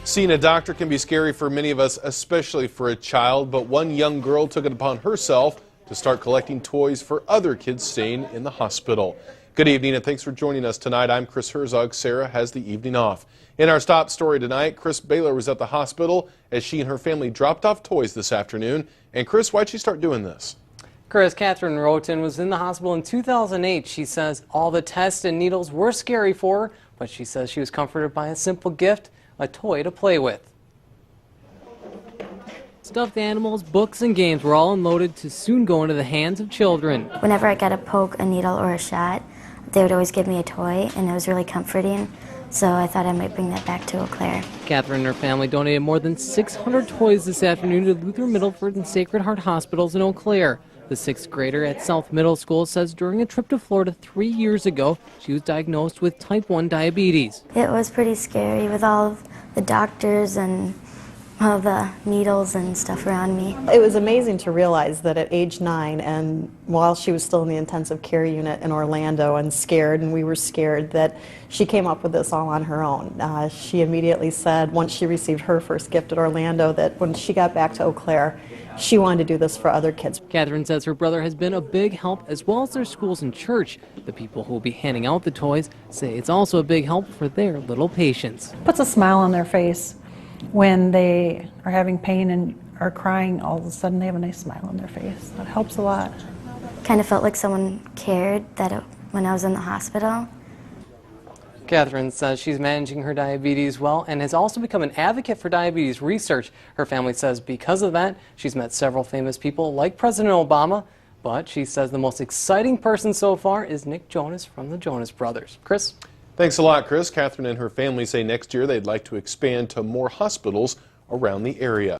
Seeing a doctor can be scary for many of us, especially for a child, but one young girl took it upon herself to start collecting toys for other kids staying in the hospital. Good evening and thanks for joining us tonight. I'm Chris Herzog. Sarah has the evening off. In our top story tonight, Chris Baylor was at the hospital as she and her family dropped off toys this afternoon. And Chris, why'd she start doing this? Chris, Katharine was in the hospital in 2008. She says all the tests and needles were scary for her, but she says she was comforted by a simple gift, a toy to play with. Stuffed animals, books, and games were all unloaded to soon go into the hands of children. Whenever I got a poke, a needle, or a shot, they would always give me a toy, and it was really comforting. So I thought I might bring that back to Eau Claire. Katharine and her family donated more than 600 toys this afternoon to Luther Middleford and Sacred Heart hospitals in Eau Claire. The sixth grader at South Middle School says during a trip to Florida 3 years ago, she was diagnosed with type 1 diabetes. It was pretty scary with all of the doctors and all the needles and stuff around me. It was amazing to realize that at age 9, and while she was still in the intensive care unit in Orlando and scared, and we were scared, that she came up with this all on her own. She immediately said, once she received her first gift at Orlando, that when she got back to Eau Claire, she wanted to do this for other kids. Katharine says her brother has been a big help, as well as their schools and church. The people who will be handing out the toys say it's also a big help for their little patients. Puts a smile on their face when they are having pain and are crying. All of a sudden they have a nice smile on their face. That helps a lot. Kind of felt like someone cared when I was in the hospital. Katharine says she's managing her diabetes well and has also become an advocate for diabetes research. Her family says because of that, she's met several famous people like President Obama, but she says the most exciting person so far is Nick Jonas from the Jonas Brothers. Chris? Thanks a lot, Chris. Katharine and her family say next year they'd like to expand to more hospitals around the area.